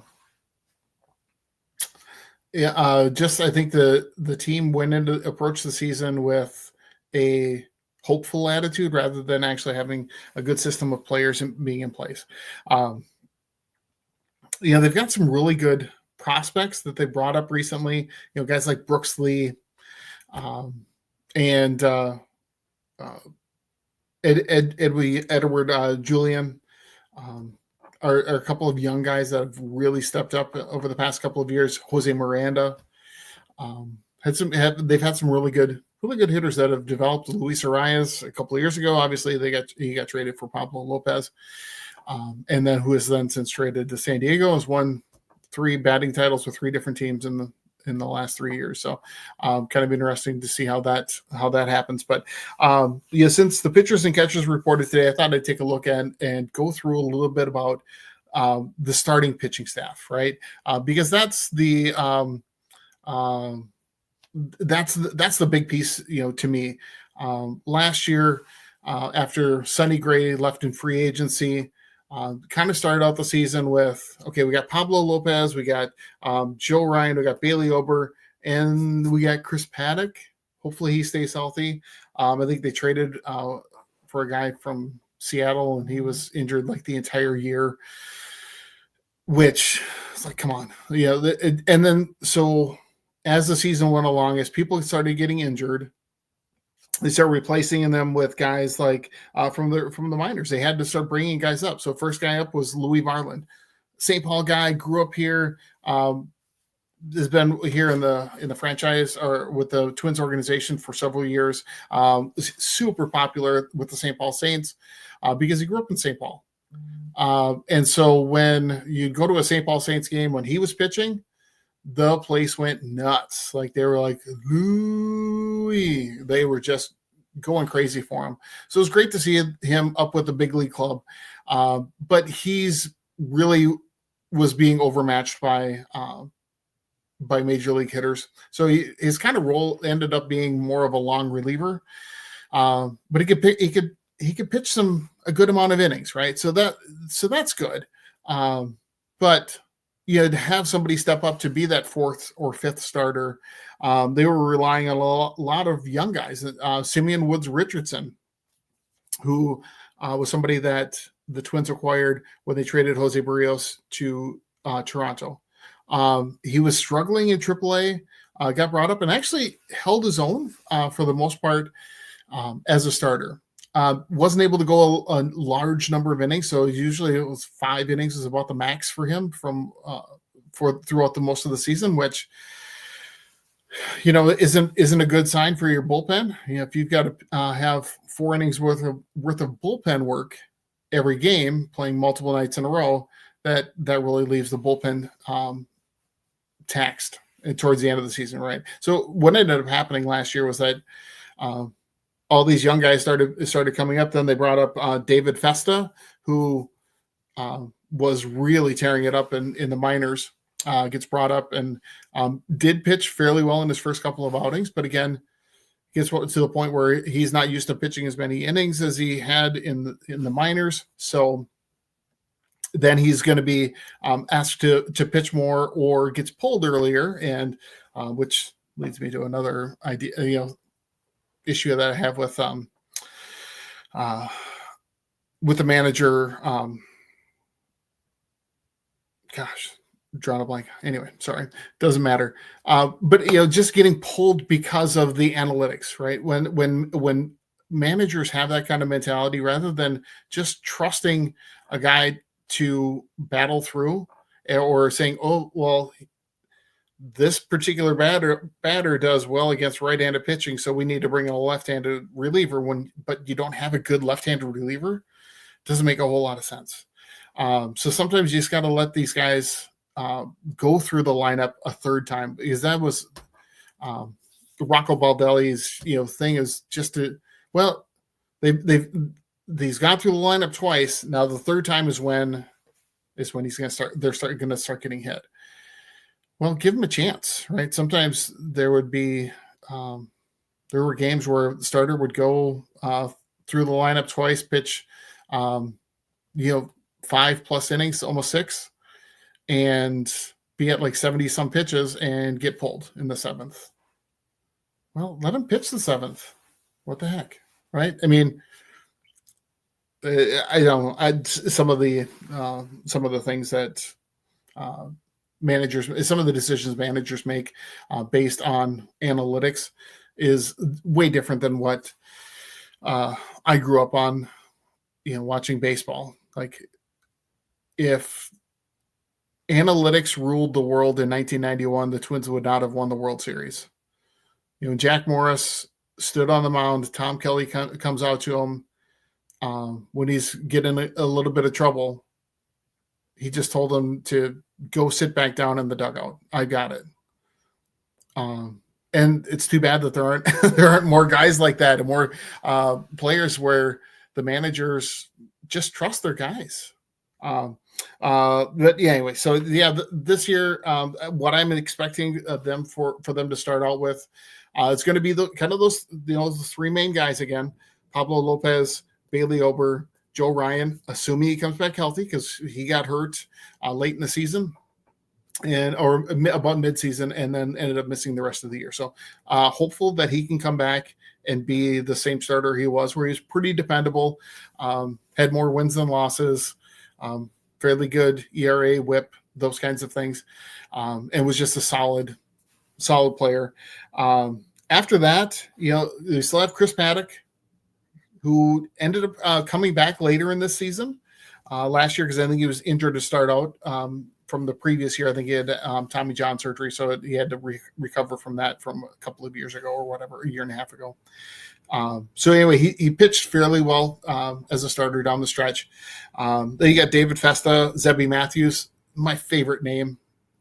S1: think the team approached the season with a hopeful attitude rather than actually having a good system of players being in place. They've got some really good prospects that they brought up recently, guys like Brooks Lee, and Edward Julian are a couple of young guys that have really stepped up over the past couple of years. Jose Miranda they've had some really good hitters that have developed. Luis Arias a couple of years ago, obviously he got traded for Pablo Lopez, and then who has then since traded to San Diego, has won 3 batting titles with 3 different teams in the last 3 years. So kind of interesting to see how that happens. But since the pitchers and catchers reported today, I thought I'd take a look at and go through a little bit about the starting pitching staff, right? Because that's the big piece, to me. Last year, after Sonny Gray left in free agency, kind of started out the season with, okay, we got Pablo Lopez, we got Joe Ryan, we got Bailey Ober, and we got Chris Paddock. Hopefully he stays healthy. I think they traded for a guy from Seattle, and he was injured like the entire year, which is like, come on. And then so as the season went along, as people started getting injured, they started replacing them with guys like from the minors. They had to start bringing guys up. So first guy up was Louis Varland, St. Paul guy, grew up here, has been here in the franchise or with the Twins organization for several years. Super popular with the St. Paul Saints because he grew up in St. Paul. And so when you go to a St. Paul Saints game when he was pitching, the place went nuts. Like they were like, Louis. They were just going crazy for him. So it was great to see him up with the big league club. But he's really was being overmatched by major league hitters. So his kind of role ended up being more of a long reliever. But he could pitch a good amount of innings, right? So that's good. But you had to have somebody step up to be that fourth or fifth starter. They were relying on a lot of young guys. Simeon Woods Richardson, who was somebody that the Twins acquired when they traded Jose Barrios to Toronto. He was struggling in AAA, got brought up and actually held his own for the most part as a starter. Wasn't able to go a large number of innings, so usually it was 5 innings is about the max for him for throughout the most of the season, which isn't a good sign for your bullpen. If you've got to have 4 innings worth of bullpen work every game, playing multiple nights in a row, that really leaves the bullpen taxed towards the end of the season, right? So what ended up happening last year was that all these young guys started coming up. Then they brought up David Festa, who was really tearing it up in the minors. Gets brought up and did pitch fairly well in his first couple of outings, but again, gets to the point where he's not used to pitching as many innings as he had in the minors. So then he's going to be asked to pitch more or gets pulled earlier, and which leads me to another idea, issue that I have with the manager. Drawn a blank. Anyway, sorry, doesn't matter. But just getting pulled because of the analytics, right? When managers have that kind of mentality, rather than just trusting a guy to battle through, or saying, "Oh, well, this particular batter does well against right-handed pitching, so we need to bring in a left-handed reliever." But you don't have a good left-handed reliever, doesn't make a whole lot of sense. So sometimes you just got to let these guys go through the lineup a third time, because that was Rocco Baldelli's thing, is just to, well, he's gone through the lineup twice. Now the third time is when he's going to start. They're going to start getting hit. Well, give him a chance, right? Sometimes there would be there were games where the starter would go through the lineup twice, pitch 5+ innings, almost 6, and be at like 70 some pitches and get pulled in the 7th. Well, let him pitch the 7th. What the heck, right? I mean, some of the things that some of the decisions managers make based on analytics is way different than what I grew up on, watching baseball. Like, if analytics ruled the world in 1991, the Twins would not have won the World Series. Jack Morris stood on the mound. Tom Kelly comes out to him when he's getting a little bit of trouble. He just told him to go sit back down in the dugout. I got it. And it's too bad that there aren't more guys like that, and more players where the managers just trust their guys. But yeah, anyway, so yeah, this year, what I'm expecting them for them to start out with, it's going to be those 3 main guys again: Pablo Lopez, Bailey Ober, Joe Ryan, assuming he comes back healthy, because he got hurt late in the season or about mid-season, and then ended up missing the rest of the year. So hopeful that he can come back and be the same starter he was, where he was pretty dependable, had more wins than losses, fairly good ERA, whip, those kinds of things, and was just a solid player. After that, they still have Chris Paddock, who ended up coming back later in this season last year, because I think he was injured to start out from the previous year. I think he had Tommy John surgery, so he had to recover from that from a couple of years ago or whatever, a year and a half ago. So anyway, he pitched fairly well as a starter down the stretch. Then you got David Festa, Zebby Matthews, my favorite name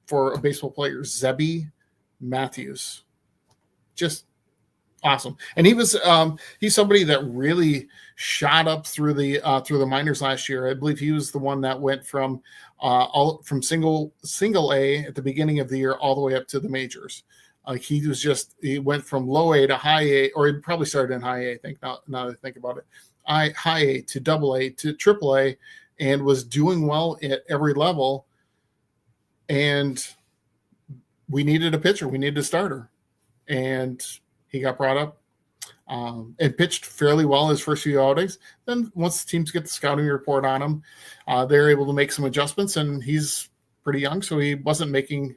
S1: for a baseball player, Zebby Matthews. Just awesome. And he was he's somebody that really shot up through the minors last year. I believe he was the one that went from single A at the beginning of the year all the way up to the majors. He went from low A to high A, or he probably started in high A, I think, now that I think about it. High A to double A to triple A, and was doing well at every level. And we needed a pitcher. We needed a starter. And he got brought up and pitched fairly well his first few outings. Then once the teams get the scouting report on him, they're able to make some adjustments, and he's pretty young, so he wasn't making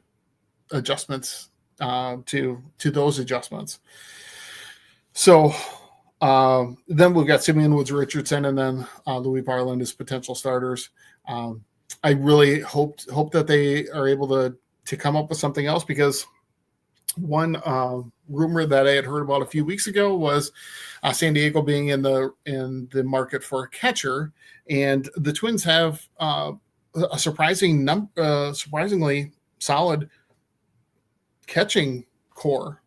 S1: adjustments to those adjustments. So then we've got Simeon Woods Richardson and then Louis Barland as potential starters. I really hope that they are able to come up with something else, because one rumor that I had heard about a few weeks ago was San Diego being in the market for a catcher, and the Twins have a surprisingly solid catching core.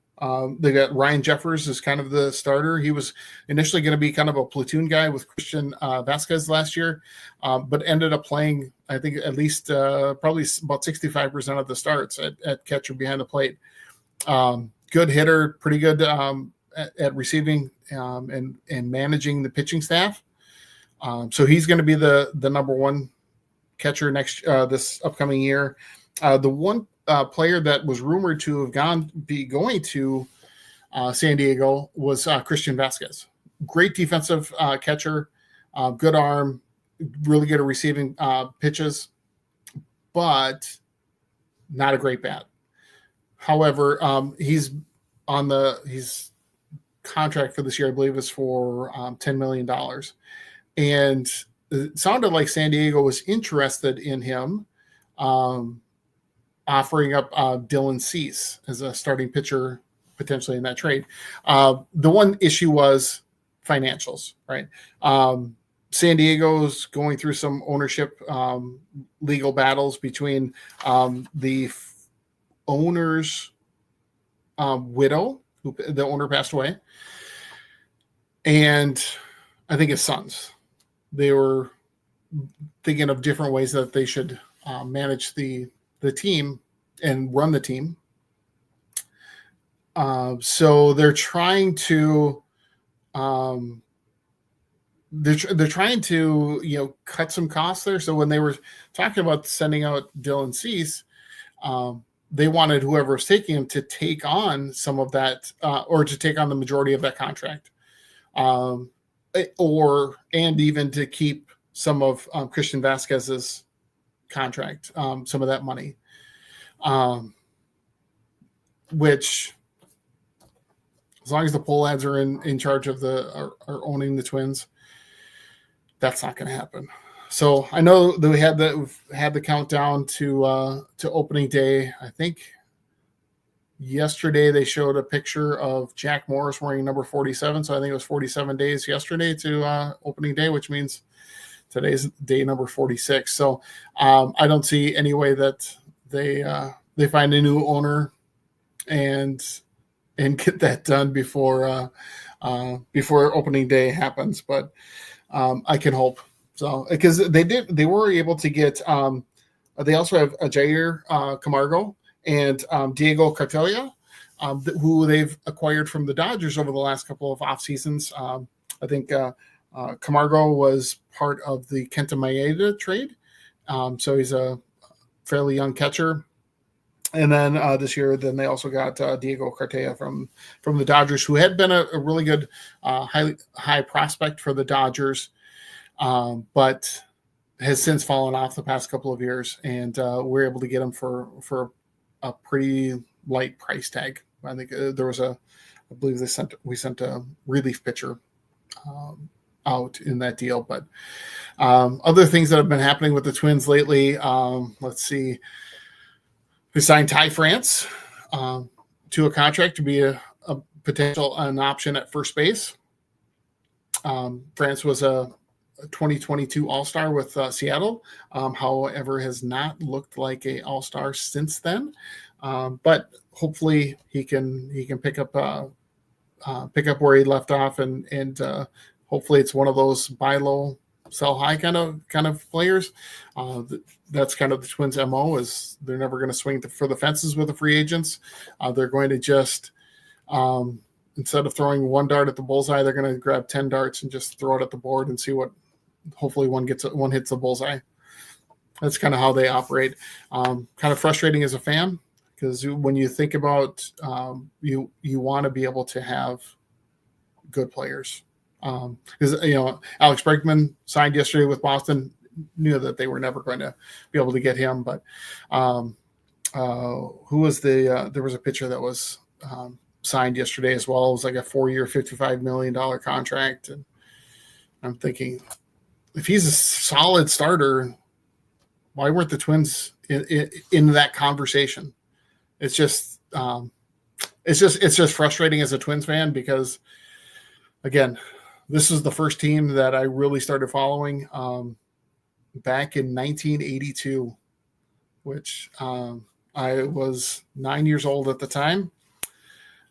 S1: They got Ryan Jeffers as kind of the starter. He was initially going to be kind of a platoon guy with Christian Vasquez last year, but ended up playing, I think, at least probably about 65% of the starts at catcher behind the plate. Good hitter, pretty good at receiving and managing the pitching staff. So he's going to be the number one catcher this upcoming year. The one player that was rumored to have going to San Diego was Christian Vasquez. Great defensive catcher, good arm, really good at receiving pitches, but not a great bat. However, he's contract for this year, I believe, is for $10 million. And it sounded like San Diego was interested in him, offering up Dylan Cease as a starting pitcher potentially in that trade. The one issue was financials, right? San Diego's going through some ownership legal battles between the owner's widow, the owner passed away, and I think his sons. They were thinking of different ways that they should manage the team and run the team. So they're trying to cut some costs there. So when they were talking about sending out Dylan Cease, they wanted whoever was taking him to take on some of that, or to take on the majority of that contract, and even to keep some of Christian Vasquez's contract, some of that money, which, as long as the poll ads are in charge of are owning the Twins, that's not going to happen. So I know that we've had the countdown to opening day. I think yesterday they showed a picture of Jack Morris wearing number 47. So I think it was 47 days yesterday to opening day, which means today's day number 46. So I don't see any way that they find a new owner and get that done before opening day happens. But I can hope. So, because they were able to get, they also have Jair Camargo and Diego Cartelia, who they've acquired from the Dodgers over the last couple of off seasons. I think Camargo was part of the Kenta Maeda trade. So he's a fairly young catcher. And then this year, then they also got Diego Cartaya from the Dodgers, who had been a really good high prospect for the Dodgers, but has since fallen off the past couple of years. And we're able to get him for a pretty light price tag. I think there was I believe we sent a relief pitcher out in that deal. But other things that have been happening with the Twins lately, let's see. They signed Ty France to a contract to be an option at first base. France was a 2022 All-Star with Seattle, however, has not looked like a All-Star since then. But hopefully he can pick up where he left off, and hopefully it's one of those buy low, sell high kind of players. That's kind of the Twins' MO, is they're never going to swing for the fences with the free agents. They're going to just instead of throwing one dart at the bullseye, they're going to grab 10 darts and just throw it at the board and see what. Hopefully one hits the bullseye. That's kind of how they operate. Kind of frustrating as a fan, because when you think about you want to be able to have good players. Because Alex Bregman signed yesterday with Boston, knew that they were never going to be able to get him. But who was there was a pitcher that was signed yesterday as well. It was like a 4-year, $55 million contract, and I'm thinking, if he's a solid starter, why weren't the Twins in that conversation? It's just frustrating as a Twins fan, because again, this is the first team that I really started following back in 1982, which I was 9 years old at the time.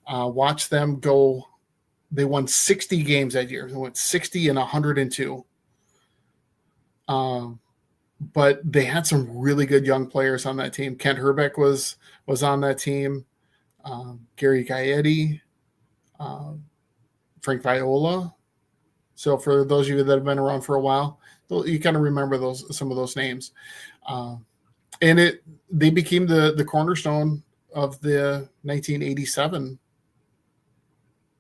S1: Watched them go. They won 60 games that year. They went 60 and 102. But they had some really good young players on that team. Kent Herbeck was on that team. Gary Gaetti, Frank Viola. So for those of you that have been around for a while, you kind of remember some of those names. And they became the cornerstone of the 1987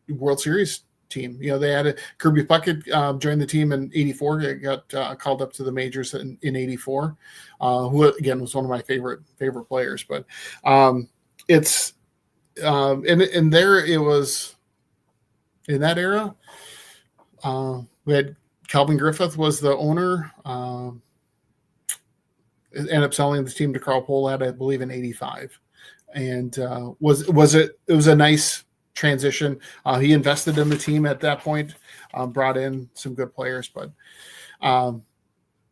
S1: World Series team. They had Kirby Puckett joined the team in 84. It got called up to the majors in 84, who again was one of my favorite players. But it's and there it was in that era. We had Calvin Griffith was the owner. Ended up selling the team to Carl Pohlad, I believe, in 85, and it was a nice transition. He invested in the team at that point, brought in some good players, but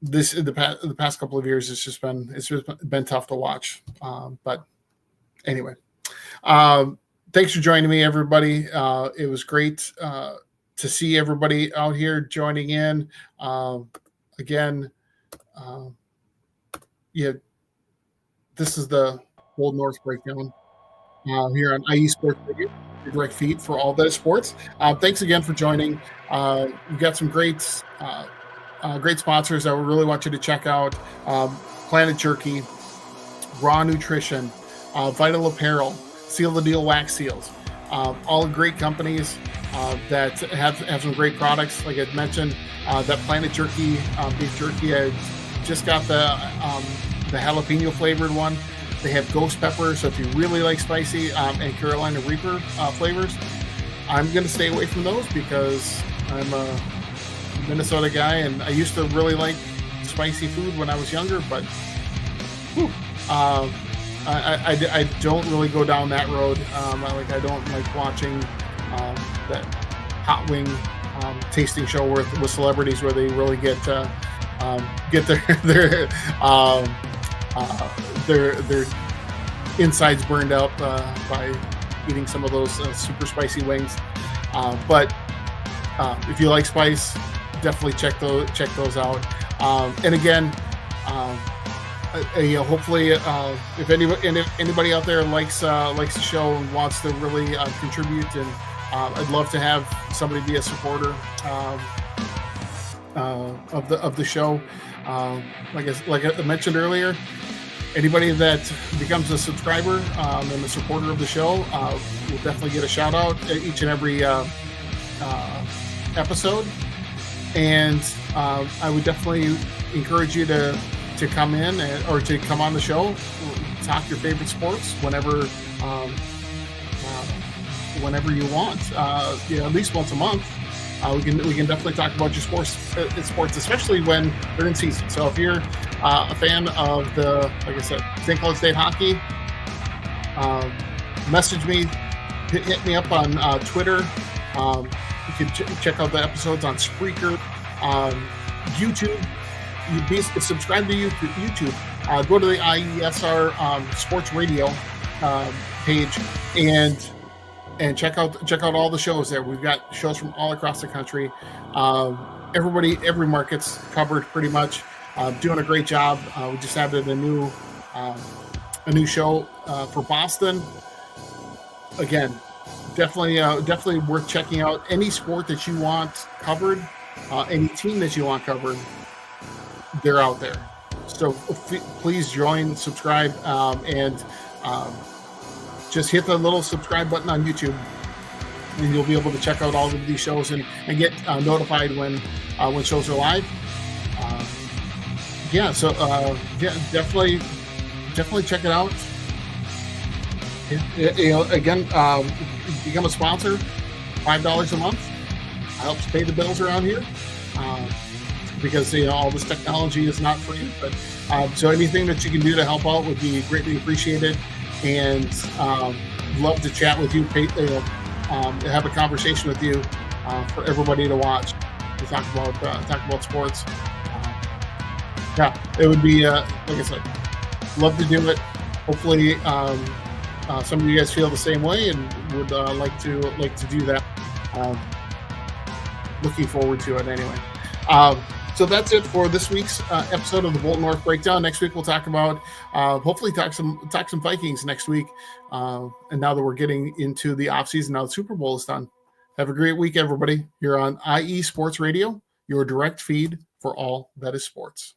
S1: the past couple of years it's just been tough to watch. But anyway, thanks for joining me, everybody. It was great to see everybody out here joining in. Again, this is the Old North Breakdown here on IE Sports Radio, your direct feed for all that is sports. Thanks again for joining. We've got some great sponsors that we really want you to check out. Planet Jerky, Raw Nutrition, Vital Apparel, Seal the Deal Wax Seals. All great companies that have some great products. Like I mentioned, that Planet Jerky beef jerky, I just got the jalapeno flavored one. They have ghost pepper, so if you really like spicy, and Carolina Reaper flavors, I'm going to stay away from those because I'm a Minnesota guy, and I used to really like spicy food when I was younger, but I don't really go down that road. I don't like watching that hot wing tasting show with celebrities where they really get their insides burned up by eating some of those super spicy wings. But if you like spice, definitely check those out. And again, hopefully, if anybody out there likes the show and wants to really contribute, and I'd love to have somebody be a supporter. of the show. Like I mentioned earlier, anybody that becomes a subscriber and a supporter of the show will definitely get a shout out each and every episode. And I would definitely encourage you to come in or to come on the show, talk your favorite sports whenever you want. At least once a month. We can definitely talk about your sports, especially when they're in season. So if you're a fan of like I said, St. Cloud State hockey, message me, hit me up on Twitter. You can check out the episodes on Spreaker, YouTube. Subscribe to YouTube. Go to the IESR Sports Radio page and check out all the shows there. We've got shows from all across the country. Every market's covered pretty much. Doing a great job. We just added a new show for Boston. Again, definitely worth checking out. Any sport that you want covered, any team that you want covered, they're out there. So please join, subscribe, and just hit the little subscribe button on YouTube, and you'll be able to check out all of these shows and get notified when shows are live. Definitely check it out. Again, become a sponsor. $5 a month helps pay the bills around here, because all this technology is not free. But so anything that you can do to help out would be greatly appreciated. And love to chat with you, have a conversation with you for everybody to watch. To talk about sports. It would be like I said, love to do it. Hopefully, some of you guys feel the same way and would like to do that. Looking forward to it anyway. So that's it for this week's episode of the Bolton North Breakdown. Next week we'll talk about hopefully talk some Vikings next week. And now that we're getting into the off season, now the Super Bowl is done. Have a great week, everybody. You're on IE Sports Radio, your direct feed for all that is sports.